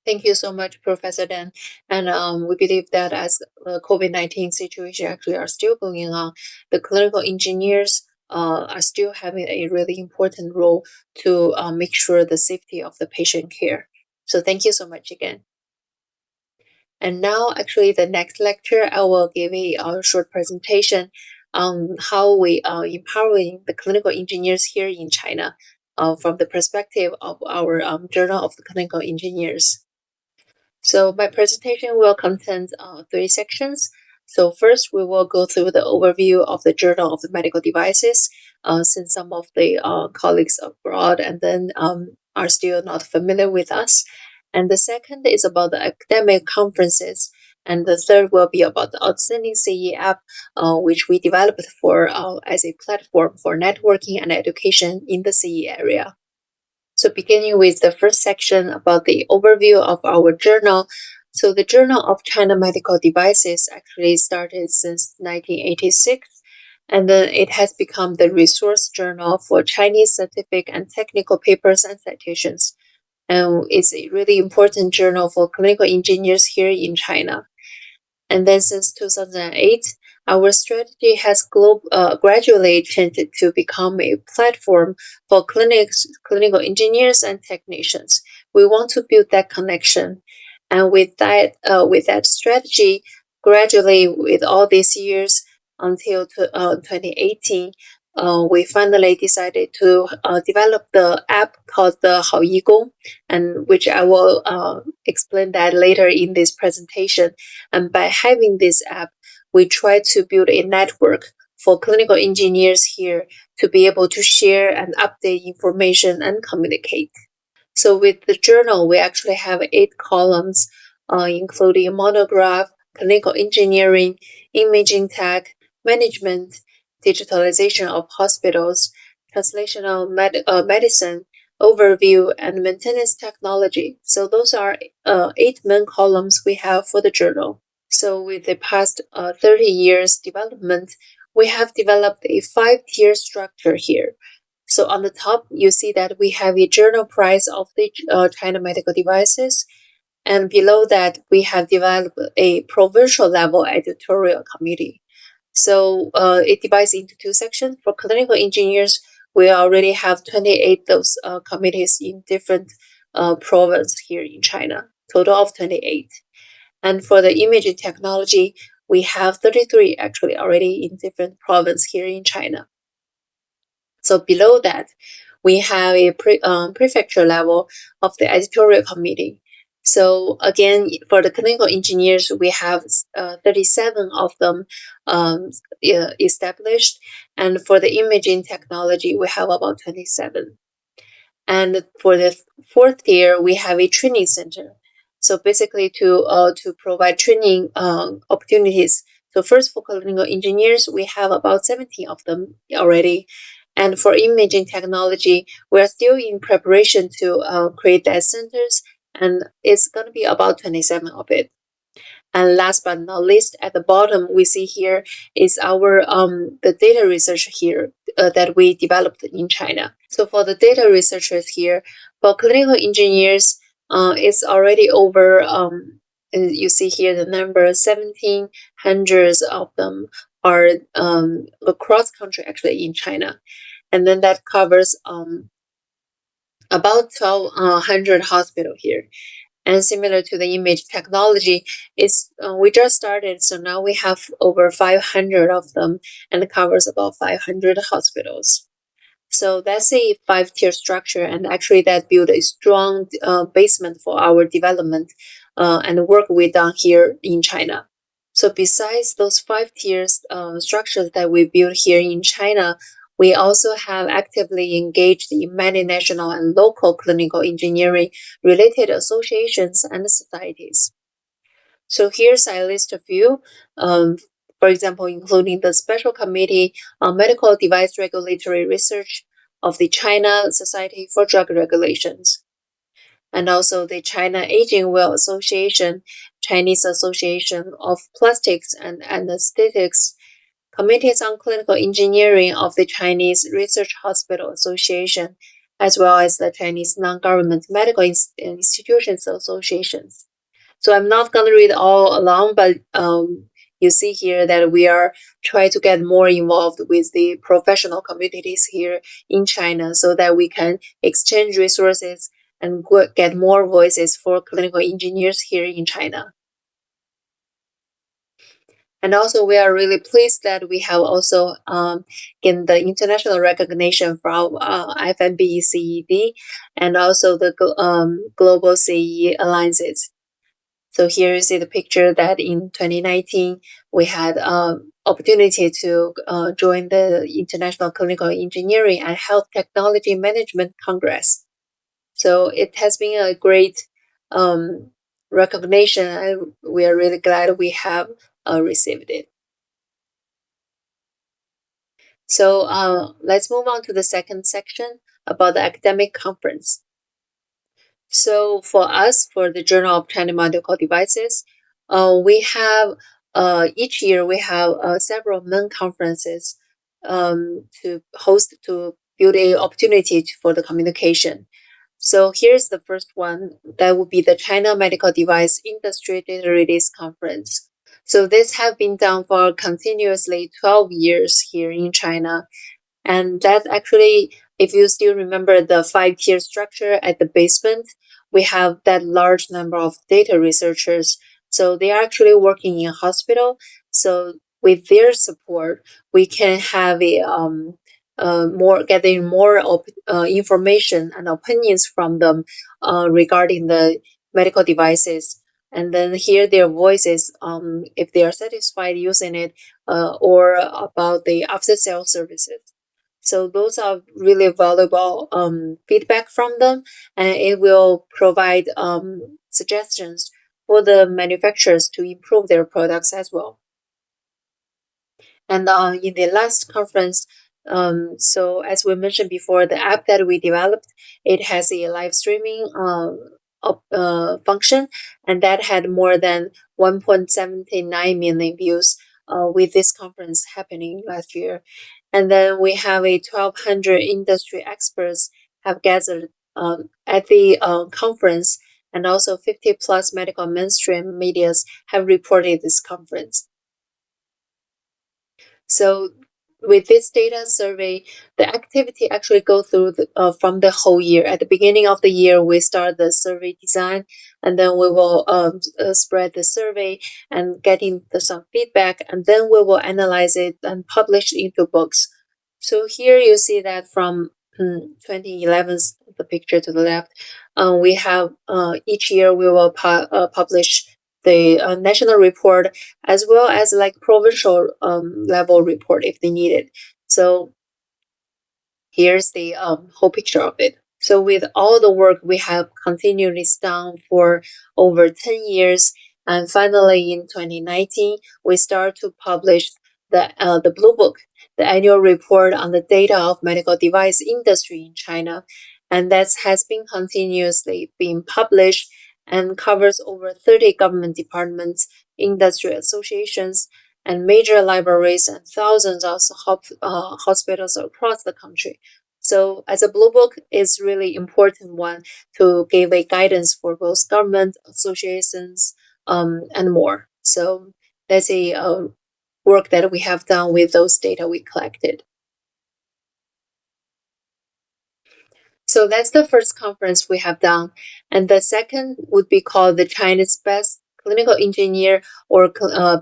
Thank you so much, Professor Dan. And we believe that as the COVID-19 situation actually are still going on, the clinical engineers are still having a really important role to make sure the safety of the patient care. So thank you so much again. And now, actually, the next lecture, I will give a short presentation on how we are empowering the clinical engineers here in China from the perspective of our Journal of the Clinical Engineers. So my presentation will contain 3 sections. So first, we will go through the overview of the Journal of the Medical Devices, since some of the colleagues abroad and then are still not familiar with us. And the second is about the academic conferences. And the third will be about the outstanding CE app, which we developed for as a platform for networking and education in the CE area. So beginning with the first section about the overview of our journal. So the Journal of China Medical Devices actually started since 1986, and then it has become the resource journal for Chinese scientific and technical papers and citations. And it's a really important journal for clinical engineers here in China. And then since 2008, our strategy has gradually changed to become a platform for clinical engineers and technicians. We want to build that connection. And with that strategy, gradually with all these years until 2018, we finally decided to develop the app called the Hao Yi Gong, and which I will explain that later in this presentation. And by having this app, we try to build a network for clinical engineers here to be able to share and update information and communicate. So with the journal, we actually have 8 columns, including monograph, clinical engineering, imaging tech, management, digitalization of hospitals, translational medicine, overview, and maintenance technology. So those are 8 main columns we have for the journal. So with the past 30 years development, we have developed a 5-tier structure here. So on the top, you see that we have a journal price of the China Medical Devices. And below that, we have developed a provincial level editorial committee. So it divides into 2 sections. For clinical engineers, we already have 28 those committees in different provinces here in China, total of 28. And for the imaging technology, we have 33 actually already in different provinces here in China. So below that, we have a prefecture level of the editorial committee. So again, for the clinical engineers, we have 37 of them established. And for the imaging technology, we have about 27. And for the 4th tier, we have a training center. So basically to provide training opportunities. So first for clinical engineers, we have about 17 of them already. And for imaging technology, we are still in preparation to create that centers, and it's going to be about 27 of it. And last but not least, at the bottom, we see here is our the data research here that we developed in China. So for the data researchers here, for clinical engineers, it's already over. You see here the number 1,700 of them are across country actually in China, and then that covers about 1,200 hospital here. And similar to the image technology, we just started, so now we have over 500 of them, and it covers about 500 hospitals. So that's a 5-tier structure, and actually that built a strong basement for our development and the work we done here in China. So besides those 5 tiers structures that we built here in China, we also have actively engaged in many national and local clinical engineering related associations and societies. So here's I list a few, for example, including the Special Committee on Medical Device Regulatory Research of the China Society for Drug Regulations, and also the China Aging Well Association, Chinese Association of Plastics and Anesthetics, Committees on Clinical Engineering of the Chinese Research Hospital Association, as well as the Chinese non-government medical institutions associations. So I'm not going to read all along, but you see here that we are trying to get more involved with the professional communities here in China so that we can exchange resources and get more voices for clinical engineers here in China. And also, we are really pleased that we have also gained the international recognition from FNB CED and also the Global CE Alliances. So here you see the picture that in 2019, we had opportunity to join the International Clinical Engineering and Health Technology Management Congress. So it has been a great recognition, and we are really glad we have received it. So let's move on to the second section about the academic conference. So for us, for the Journal of China Medical Devices, we have each year we have several Meng conferences to host to build a opportunity for the communication. So here's the first one. That would be the China Medical Device Industry Data Release Conference. So this have been done for continuously 12 years here in China. And that actually, if you still remember the 5-tier structure at the basement, we have that large number of data researchers. So they are actually working in a hospital. So with their support, we can have a more getting more information and opinions from them regarding the medical devices, and then hear their voices if they are satisfied using it or about the after sale services. So those are really valuable feedback from them, and it will provide suggestions for the manufacturers to improve their products as well. And in the last conference, so as we mentioned before, the app that we developed, it has a live streaming function, and that had more than 1.79 million views with this conference happening last year. And then we have a 1,200 industry experts have gathered at the conference, and also 50 plus medical mainstream medias have reported this conference. So with this data survey, the activity actually go through from the whole year. At the beginning of the year, we start the survey design, and then we will spread the survey and getting some feedback, and then we will analyze it and publish into books. So here you see that from 2011, the picture to the left, we have each year we will publish the national report as well as like provincial level report if they need it. So here's the whole picture of it. So with all the work we have continuously done for over 10 years, and finally in 2019, we start to publish the Blue Book, the annual report on the data of medical device industry in China. And that has been continuously being published and covers over 30 government departments, industry associations, and major libraries and thousands of hospitals across the country. So as a Blue Book is really important one to give a guidance for both government, associations, and more. So that's a work that we have done with those data we collected. So that's the first conference we have done. And the second would be called the China's Best Clinical Engineer or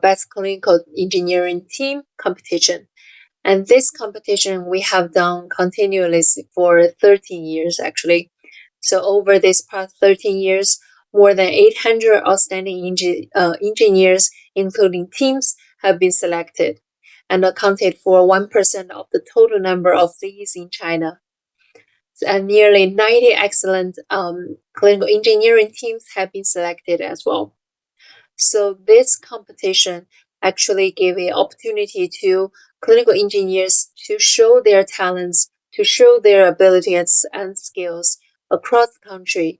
Best Clinical Engineering Team Competition. And this competition we have done continuously for 13 years, actually. So over this past 13 years, more than 800 outstanding engineers, including teams, have been selected and accounted for 1% of the total number of these in China. And nearly 90 excellent clinical engineering teams have been selected as well. So this competition actually gave an opportunity to clinical engineers to show their talents, to show their abilities and skills across the country,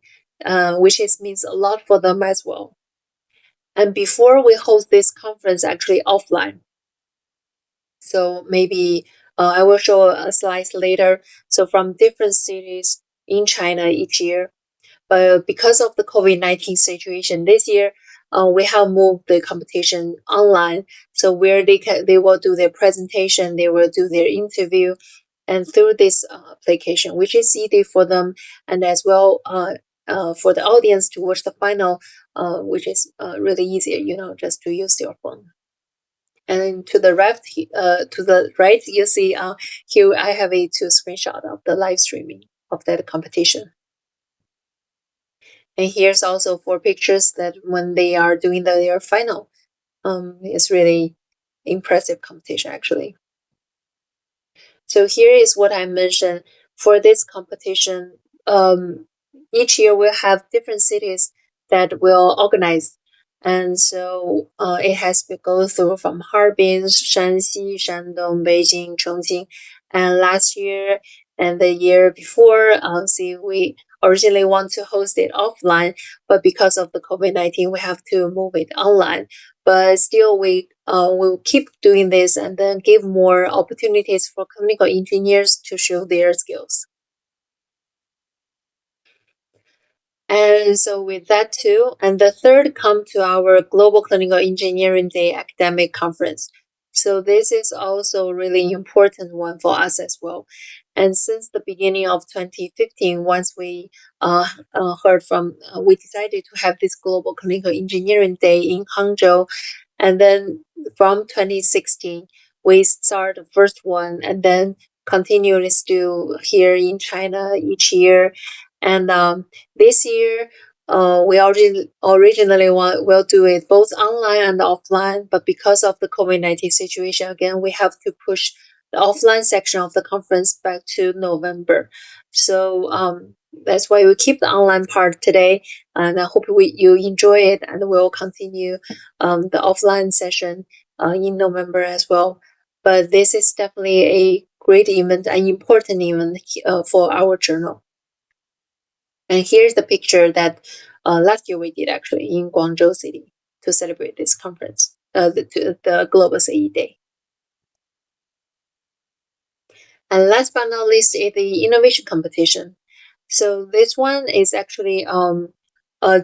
which means a lot for them as well. And before we host this conference actually offline, so maybe I will show a slides later. So from different cities, in China each year. But because of the COVID-19 situation this year, we have moved the competition online. So where they will do their presentation, they will do their interview, and through this application, which is easy for them, and as well for the audience to watch the final, which is really easier, just to use your phone. And to the right, you see here I have a two screenshot of the live streaming of that competition. And here's also four pictures that when they are doing their final. It's really impressive competition actually. So here is what I mentioned for this competition. Each year we'll have different cities that will organize. And so it has to go through from Harbin, Shanxi, Shandong, Beijing, Chongqing. And last year and the year before, we originally want to host it offline, but because of the COVID-19, we have to move it online. But still, we will keep doing this and then give more opportunities for clinical engineers to show their skills. And so with that too, and the third come to our Global Clinical Engineering Day academic conference. So this is also a really important one for us as well. And since the beginning of 2015, once we heard from, we decided to have this Global Clinical Engineering Day in Hangzhou. And then from 2016, we start the first one and then continuously do here in China each year. And this year, we originally will do it both online and offline, but because of the COVID-19 situation, again, we have to push the offline section of the conference back to November. So that's why we keep the online part today, and I hope you enjoy it, and we'll continue the offline session in November as well. But this is definitely a great event, an important event for our journal. And here's the picture that last year we did actually in Guangzhou City to celebrate this conference, the Global CE Day. And last but not least is the innovation competition. So this one is actually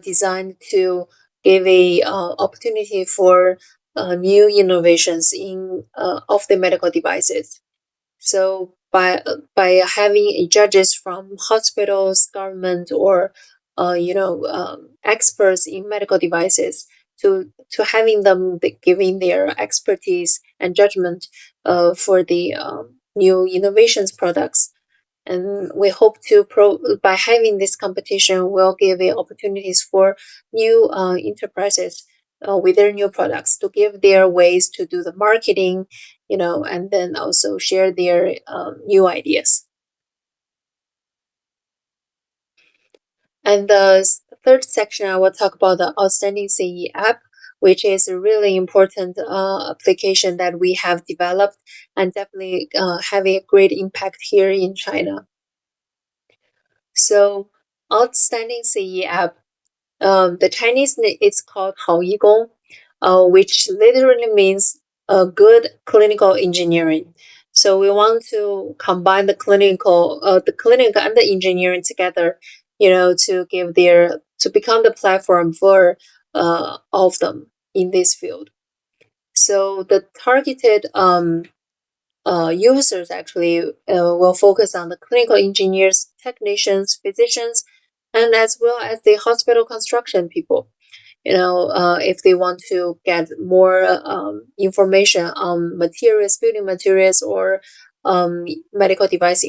designed to give a opportunity for new innovations in of the medical devices. So by having judges from hospitals, government, or experts in medical devices, to having them giving their expertise and judgment for the new innovations products. And we hope to by having this competition will give opportunities for new enterprises with their new products to give their ways to do the marketing, and then also share their new ideas. And the third section, I will talk about the Outstanding CE app, which is a really important application that we have developed and definitely having a great impact here in China. So, Outstanding CE app, the Chinese name it's called 好义工, which literally means good clinical engineering. So we want to combine the clinical and the engineering together, to become the platform for all of them in this field. So the targeted users actually will focus on the clinical engineers, technicians, physicians, and as well as the hospital construction people. If they want to get more information on materials, building materials, or medical device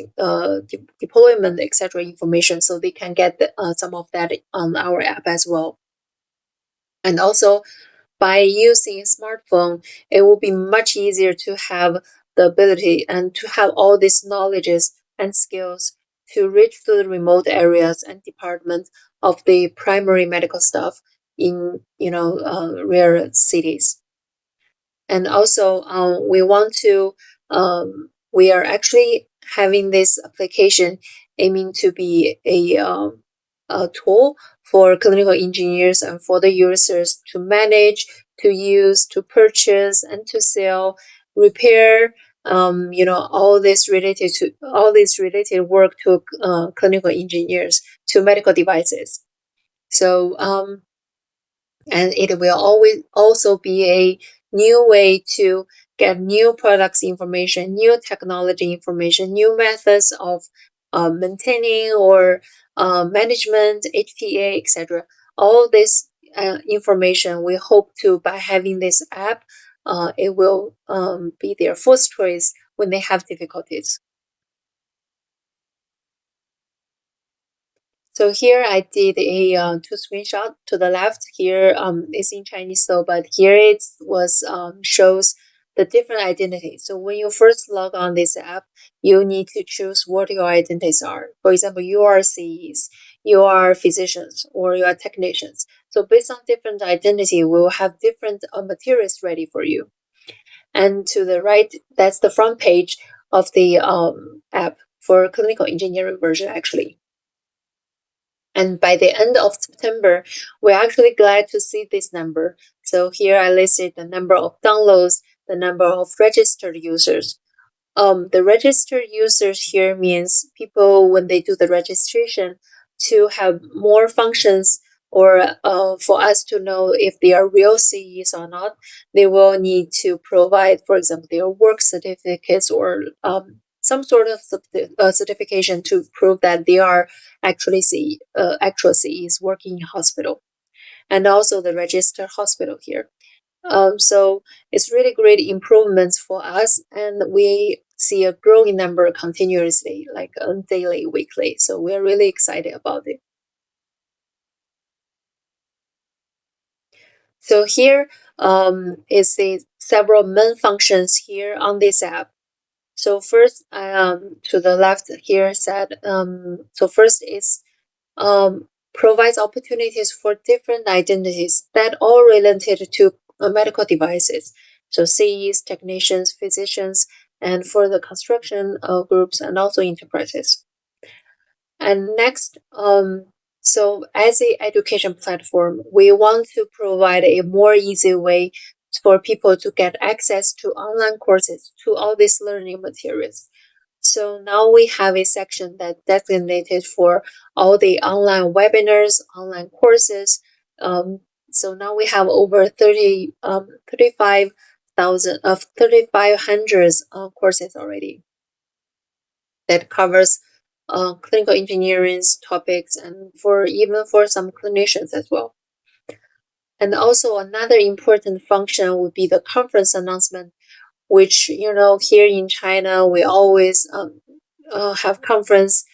deployment, etc. information, so they can get some of that on our app as well. And also, by using a smartphone, it will be much easier to have the ability and to have all these knowledges and skills to reach to the remote areas and departments of the primary medical staff in rare cities. And also we are actually having this application aiming to be a tool for clinical engineers and for the users to manage, to use, to purchase, and to sell, repair, all this related work to clinical engineers, to medical devices. So and it will always also be a new way to get new products information, new technology information, new methods of maintaining or management, HTA, etc. All this information, we hope to, by having this app, it will be their first choice when they have difficulties. So here I did a two screenshot. To the left here is in Chinese, so but here it was shows the different identities. So when you first log on this app, you need to choose what your identities are. For example, you are CEs, you are physicians, or you are technicians. So based on different identity, we will have different materials ready for you. And to the right, that's the front page of the app for clinical engineering version actually. And by the end of September, we're actually glad to see this number. So here I listed the number of downloads, the number of registered users. The registered users here means people, when they do the registration, to have more functions, or for us to know if they are real CEs or not, they will need to provide, for example, their work certificates or some sort of certification to prove that they are actually actual CEs working in hospital, and also the registered hospital here. So it's really great improvements for us, and we see a growing number continuously, like daily, weekly. So we're really excited about it. So here is the several main functions here on this app. So first, to the left here said, so first is provides opportunities for different identities that all related to medical devices. So CEs, technicians, physicians, and for the construction groups and also enterprises. And next, so as a education platform, we want to provide a more easy way for people to get access to online courses, to all these learning materials. So now we have a section that designated for all the online webinars, online courses. So now we have over 35,000 of 3,500 courses already that covers clinical engineering topics, and for even for some clinicians as well. And also another important function would be the conference announcement, which, here in China, we always have conference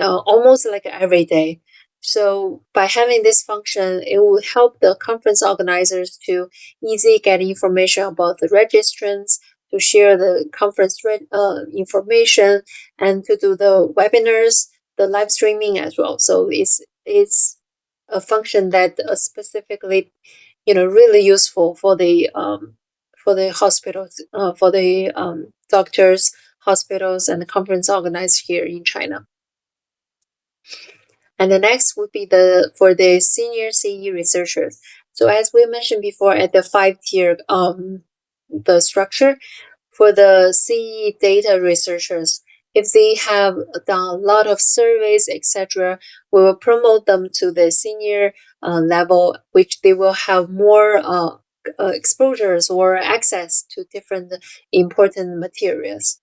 almost like every day. So by having this function, it will help the conference organizers to easily get information about the registrants, to share the conference information, and to do the webinars, the live streaming as well. So it's a function that specifically, really useful for the hospitals, for the doctors, hospitals, and the conference organized here in China. And the next would be for the senior CE researchers. So as we mentioned before, at the 5-tier the structure for the CE data researchers, if they have done a lot of surveys, etc., we will promote them to the senior level, which they will have more exposures or access to different important materials.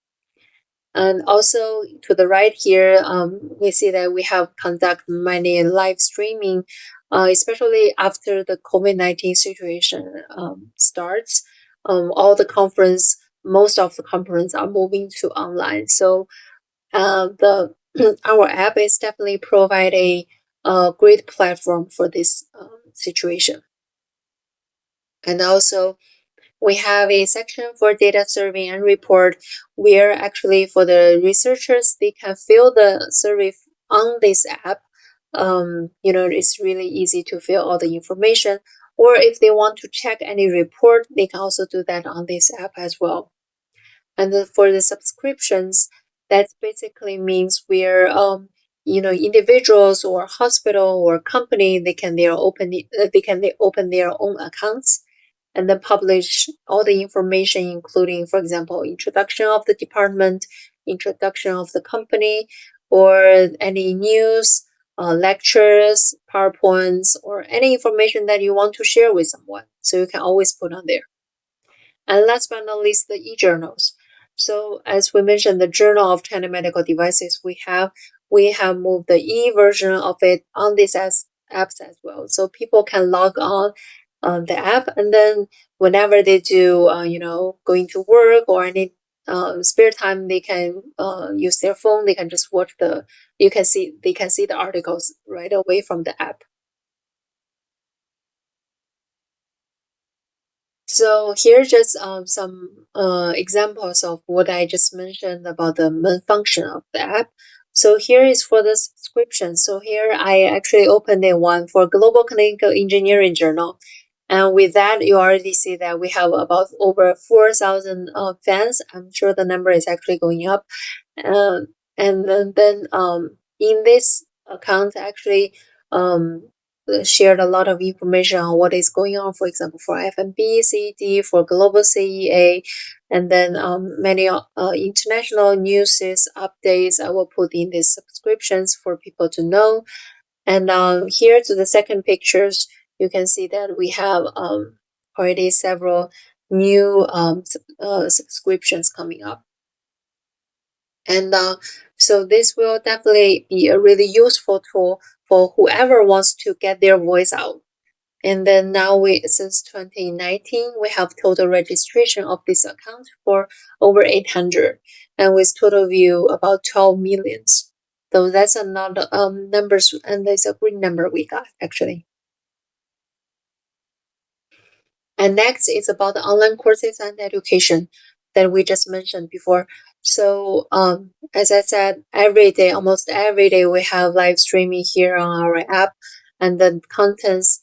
And also to the right here, we see that we have conduct many live streaming, especially after the COVID-19 situation starts. Most of the conference are moving to online. So our app is definitely provide a great platform for this situation. And also, we have a section for data survey and report, where actually for the researchers, they can fill the survey on this app. It's really easy to fill all the information. Or if they want to check any report, they can also do that on this app as well. And for the subscriptions, that basically means where individuals or hospital or company, they can open their own accounts, and then publish all the information, including, for example, introduction of the department, introduction of the company, or any news, lectures, PowerPoints, or any information that you want to share with someone. So you can always put on there. And last but not least, the e-journals. So as we mentioned, the Journal of China Medical Devices, we have moved the e-version of it on these apps as well. So people can log on the app, and then whenever they do, going to work or any spare time, they can use their phone. They can just watch they can see the articles right away from the app. So here just some examples of what I just mentioned about the main function of the app. So here is for the subscription. So here I actually opened a one for Global Clinical Engineering Journal. And with that, you already see that we have about over 4,000 fans. I'm sure the number is actually going up. Uh, and then in this account, actually, um, shared a lot of information on what is going on, for example, for FMB, CED, for global CEA, and then many international news updates I will put in these subscriptions for people to know. And here to the second pictures, you can see that we have already several new subscriptions coming up. And so this will definitely be a really useful tool for whoever wants to get their voice out. And then now since 2019, we have total registration of this account for over 800, and with total view about 12 millions. So that's another numbers, and it's a great number we got actually. And next is about the online courses and education that we just mentioned before. So as I said, every day, almost every day, we have live streaming here on our app, and the contents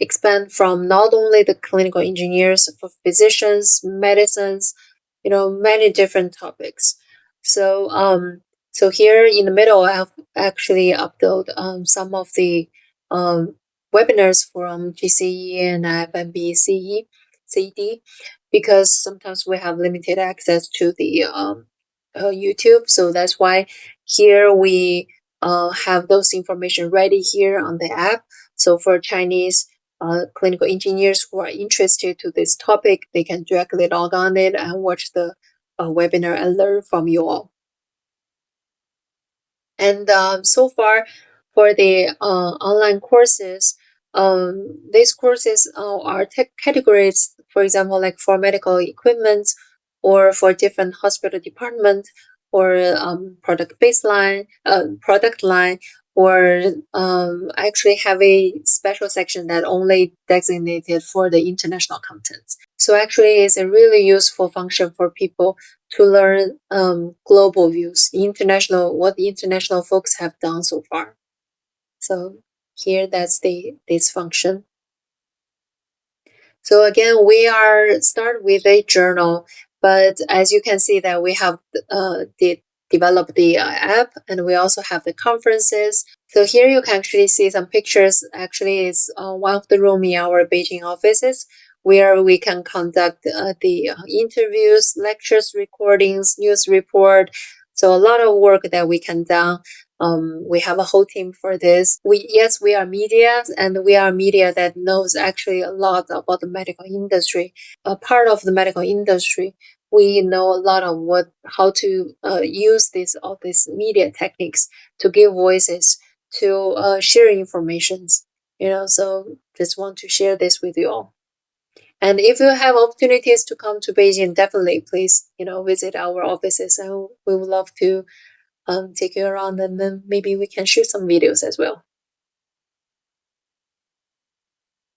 expand from not only the clinical engineers, for physicians, medicines, many different topics. So here in the middle, I have actually upload some of the um, webinars from GCE and FMB CED, because sometimes we have limited access to the YouTube. So that's why here we have those information ready here on the app. So for Chinese clinical engineers who are interested to this topic, they can directly log on it and watch the webinar and learn from you all. And so far, for the online courses, these courses are categories, for example, like for medical equipment, or for different hospital department, or product baseline, product line, or I actually have a special section that only designated for the international contents. So actually, it's a really useful function for people to learn global views, what the international folks have done so far. So here, that's this function. So again, we are start with a journal, but as you can see that we have developed the app, and we also have the conferences. So here you can actually see some pictures. Actually, it's one of the room in our Beijing offices where we can conduct the interviews, lectures, recordings, news report. So a lot of work that we can do. We have a whole team for this. We are media, and we are media that knows actually a lot about the medical industry. A part of the medical industry, we know a lot of how to use all these media techniques to give voices, to share informations. So just want to share this with you all. And if you have opportunities to come to Beijing, definitely please visit our offices, and we would love to take you around, and then maybe we can shoot some videos as well.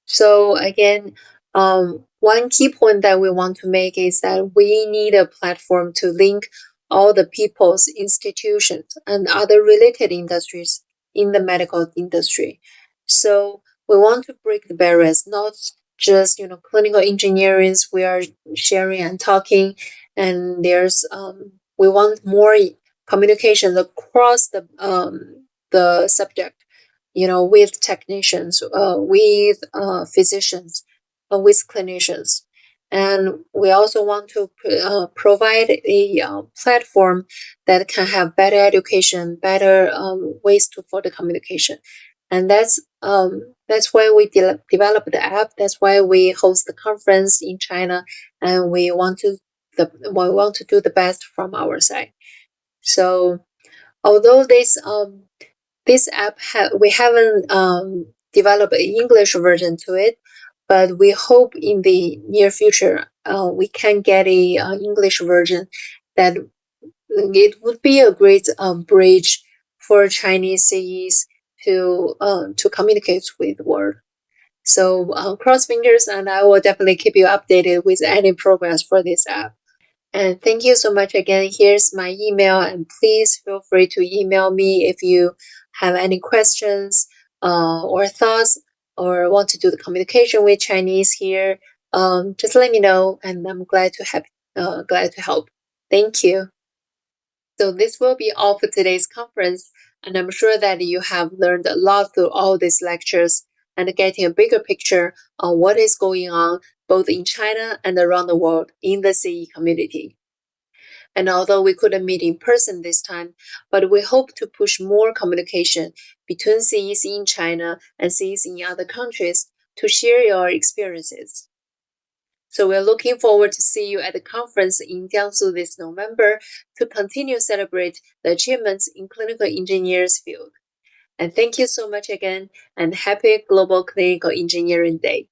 So again, one key point that we want to make is that we need a platform to link all the people's institutions and other related industries in the medical industry. So we want to break the barriers, not just clinical engineering. We are sharing and talking, and we want more communication across the subject, with technicians, with physicians, with clinicians. And we also want to provide a platform that can have better education, better ways for the communication. And that's why we developed the app. That's why we host the conference in China, and we want to do the best from our side. So although this app we haven't developed an English version to it, but we hope in the near future we can get a English version that it would be a great bridge for Chinese CEs to communicate with the world. So cross fingers, and I will definitely keep you updated with any progress for this app. And thank you so much again. Here's my email, and please feel free to email me if you have any questions or thoughts or want to do the communication with Chinese here. Just let me know, and I'm glad to help. Thank you. So this will be all for today's conference, and I'm sure that you have learned a lot through all these lectures and getting a bigger picture on what is going on both in China and around the world in the CE community. And although we couldn't meet in person this time, but we hope to push more communication between CEs in China and CEs in other countries to share your experiences. So we're looking forward to see you at the conference in Jiangsu this November to continue celebrate the achievements in clinical engineers field. And thank you so much again, and happy Global Clinical Engineering Day.